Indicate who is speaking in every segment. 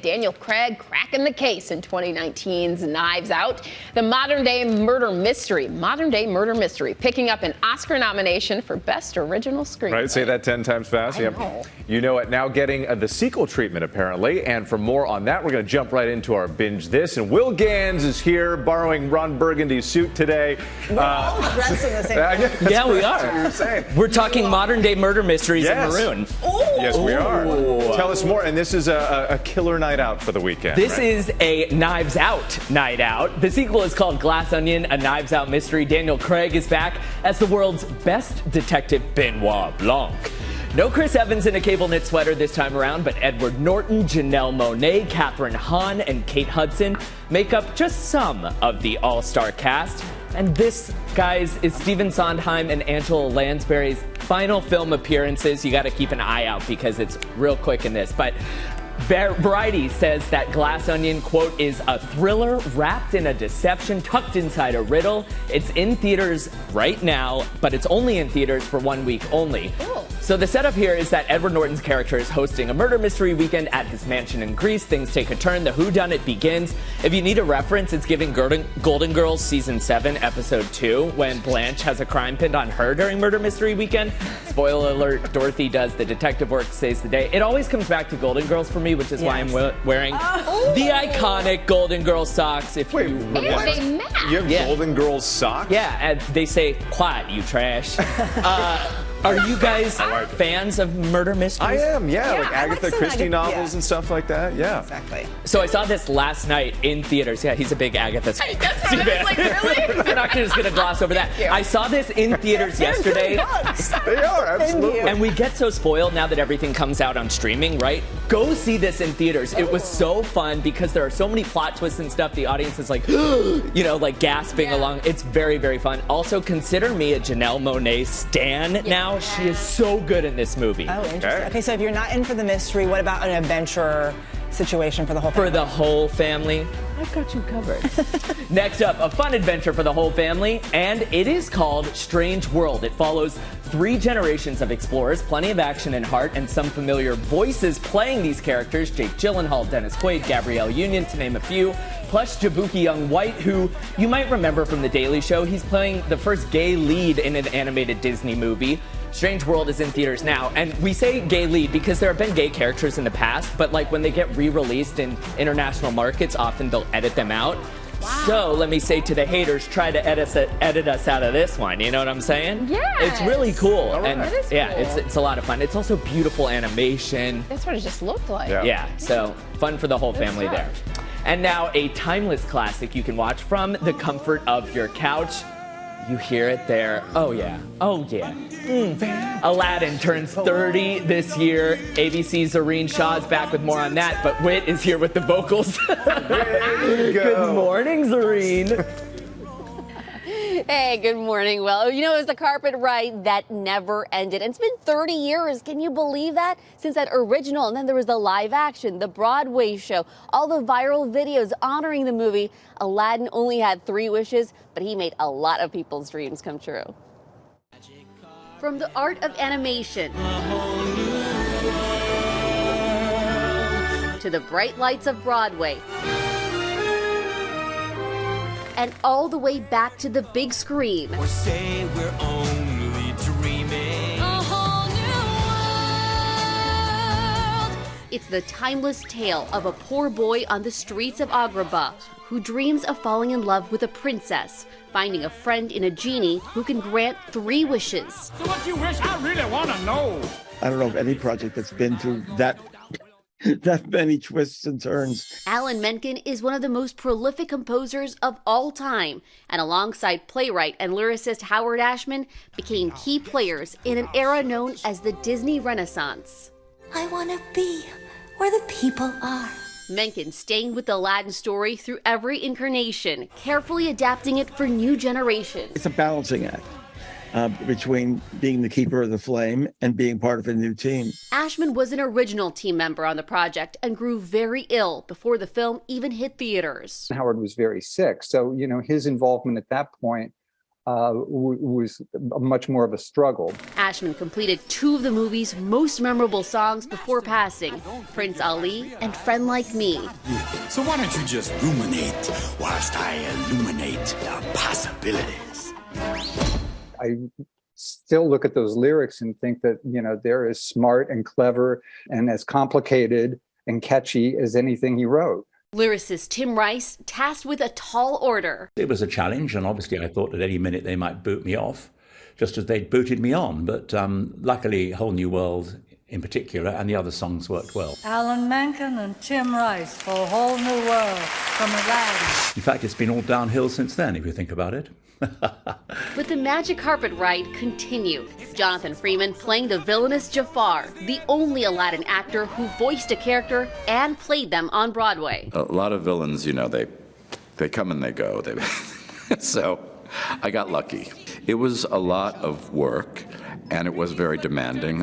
Speaker 1: Daniel Craig cracking the case in 2019's Knives Out. The modern-day murder mystery, picking up an Oscar nomination for Best Original Screenplay.
Speaker 2: Right, say that 10 times fast.
Speaker 1: I know.
Speaker 2: You know it. Now getting the sequel treatment, apparently. And for more on that, we're going to jump right into our Binge This. And Will Gans is here, borrowing Ron Burgundy's suit today.
Speaker 3: We're all dressed in the same
Speaker 4: color. Yeah, we are. We're talking modern-day murder mysteries in maroon.
Speaker 2: Ooh. Yes, we are. Tell us more. And this is a killer night out for the weekend.
Speaker 4: This is a Knives Out night out. The sequel is called Glass Onion, a Knives Out mystery. Daniel Craig is back as the world's best detective, Benoit Blanc. No Chris Evans in a cable knit sweater this time around, but Edward Norton, Janelle Monáe, Catherine Hahn, and Kate Hudson make up just some of the all-star cast. And this, guys, is Stephen Sondheim and Angela Lansbury's final film appearances. You got to keep an eye out because it's real quick in this. But Variety says that Glass Onion, quote, is a thriller wrapped in a deception tucked inside a riddle. It's in theaters right now, but it's only in theaters for 1 week only.
Speaker 1: Cool.
Speaker 4: So the setup here is that Edward Norton's character is hosting a murder mystery weekend at his mansion in Greece. Things take a turn. The whodunit begins. If you need a reference, it's giving Golden Girls Season 7, Episode 2, when Blanche has a crime pinned on her during murder mystery weekend. Spoiler alert, Dorothy does the detective work, saves the day. It always comes back to Golden Girls for me, which is why I'm wearing the iconic Golden Girls socks. If you remember.
Speaker 2: You have Golden Girls socks?
Speaker 4: Yeah, and they say, quiet, you trash. Are you guys fans of murder mysteries?
Speaker 2: I am, yeah. Like Agatha Christie novels and stuff like that, yeah.
Speaker 3: Exactly.
Speaker 4: So I saw this last night in theaters. Yeah, he's a big Agatha Christie fan.
Speaker 1: Like, really?
Speaker 4: We're not just going to gloss over that. I saw this in theaters yesterday.
Speaker 2: They are, absolutely.
Speaker 4: And we get so spoiled now that everything comes out on streaming, right? Go see this in theaters. It was so fun because there are so many plot twists and stuff. The audience is like, you know, like gasping along. It's very, very fun. Also, consider me a Janelle Monáe stan now. She is so good in this movie.
Speaker 3: Oh, interesting. Okay, so if you're not in for the mystery, what about an adventure situation for the whole family?
Speaker 4: For the whole family, I've got you covered. Next up, a fun adventure for the whole family, and it is called Strange World. It follows 3 generations of explorers, plenty of action and heart, and some familiar voices playing these characters. Jake Gyllenhaal, Dennis Quaid, Gabrielle Union, to name a few. Plus Jabuki Young White, who you might remember from The Daily Show. He's playing the first gay lead in an animated Disney movie. Strange World is in theaters now, and we say gay lead because there have been gay characters in the past, but like when they get re-released in international markets, often they'll edit them out. Wow. So let me say to the haters, try to edit us out of this one. You know what I'm saying?
Speaker 1: Yeah.
Speaker 4: It's really cool.
Speaker 1: Right.
Speaker 4: And
Speaker 1: it is
Speaker 4: yeah,
Speaker 1: cool.
Speaker 4: It's a lot of fun. It's also beautiful animation.
Speaker 1: That's what it just looked like.
Speaker 4: Yeah, so fun for the whole family there. And now a timeless classic you can watch from the comfort of your couch. You hear it there. Oh, yeah. Oh, yeah. Aladdin turns 30 this year. ABC's Zareen Shah's back with more on that, but Whit is here with the vocals. Good morning, Zareen.
Speaker 5: Hey, good morning. Well, you know, it was the carpet ride that never ended. And it's been 30 years. Can you believe that? Since that original. And then there was the live action, the Broadway show, all the viral videos honoring the movie. Aladdin only had 3 wishes, but he made a lot of people's dreams come true. From the art of animation to the bright lights of Broadway, and all the way back to the big screen.
Speaker 6: Or say we're only dreaming.
Speaker 5: A whole new world. It's the timeless tale of a poor boy on the streets of Agrabah who dreams of falling in love with a princess, finding a friend in a genie who can grant 3 wishes.
Speaker 6: So what you wish, I really want to know.
Speaker 7: I don't know of any project that's been through that many twists and turns.
Speaker 5: Alan Menken is one of the most prolific composers of all time, and alongside playwright and lyricist Howard Ashman, became key players in an era known as the Disney Renaissance.
Speaker 8: I want to be where the people are.
Speaker 5: Menken staying with the Aladdin story through every incarnation, carefully adapting it for new generations.
Speaker 7: It's a balancing act between being the keeper of the flame and being part of a new team.
Speaker 5: Ashman was an original team member on the project and grew very ill before the film even hit theaters.
Speaker 9: Howard was very sick, so his involvement at that point was much more of a struggle.
Speaker 5: Ashman completed 2 of the movie's most memorable songs before passing, Prince Ali and Friend Like Me.
Speaker 6: So why don't you just ruminate whilst I illuminate the possibilities?
Speaker 9: I still look at those lyrics and think that, they're as smart and clever and as complicated and catchy as anything he wrote.
Speaker 5: Lyricist Tim Rice tasked with a tall order.
Speaker 10: It was a challenge, and obviously I thought at any minute they might boot me off, just as they'd booted me on. But luckily, Whole New World in particular and the other songs worked well.
Speaker 11: Alan Menken and Tim Rice for A Whole New World from Aladdin.
Speaker 10: In fact, it's been all downhill since then, if you think about it.
Speaker 5: But the magic carpet ride continued. Jonathan Freeman playing the villainous Jafar, the only Aladdin actor who voiced a character and played them on Broadway.
Speaker 12: A lot of villains, they come and they go. So I got lucky. It was a lot of work, and it was very demanding.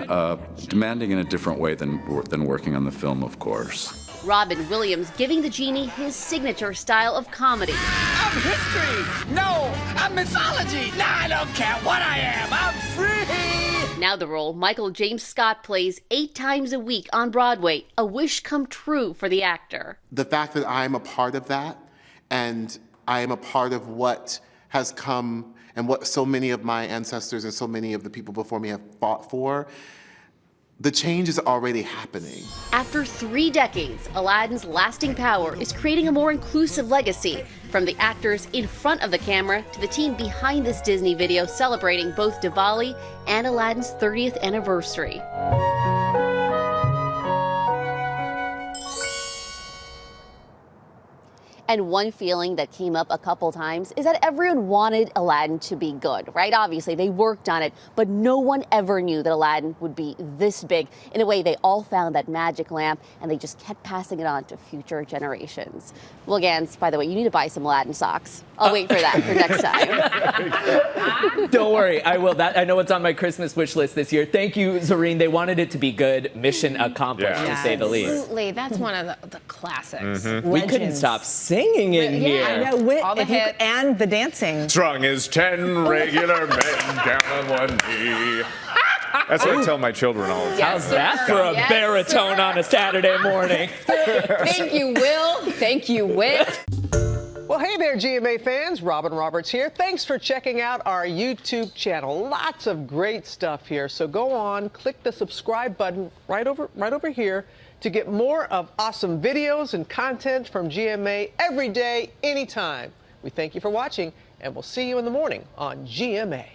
Speaker 12: Demanding in a different way than working on the film, of course.
Speaker 5: Robin Williams giving the genie his signature style of comedy.
Speaker 6: I'm history! No, I'm mythology! Nah, I don't care what I am! I'm free!
Speaker 5: Now the role Michael James Scott plays 8 times a week on Broadway, a wish come true for the actor.
Speaker 13: The fact that I'm a part of that, and I am a part of what has come and what so many of my ancestors and so many of the people before me have fought for, the change is already happening.
Speaker 5: After 3 decades, Aladdin's lasting power is creating a more inclusive legacy, from the actors in front of the camera to the team behind this Disney video celebrating both Diwali and Aladdin's 30th anniversary. And one feeling that came up a couple times is that everyone wanted Aladdin to be good, right? Obviously, they worked on it, but no one ever knew that Aladdin would be this big. In a way, they all found that magic lamp, and they just kept passing it on to future generations. Well, Gans, by the way, you need to buy some Aladdin socks. I'll wait for that for next time.
Speaker 4: Don't worry, I will. I know it's on my Christmas wish list this year. Thank you, Zareen. They wanted it to be good. Mission accomplished, to say the least.
Speaker 1: Absolutely. That's one of the classics.
Speaker 4: We couldn't stop singing in here.
Speaker 3: I know,
Speaker 1: all the hits.
Speaker 3: and the dancing.
Speaker 2: Strong as 10 regular men down on one knee. That's what I tell my children all the time.
Speaker 4: How's that for a baritone on a Saturday morning?
Speaker 1: Thank you, Will. Thank you, Whit.
Speaker 14: Well, hey there, GMA fans. Robin Roberts here. Thanks for checking out our YouTube channel. Lots of great stuff here. So go on, click the subscribe button right over here to get more of awesome videos and content from GMA every day, anytime. We thank you for watching, and we'll see you in the morning on GMA.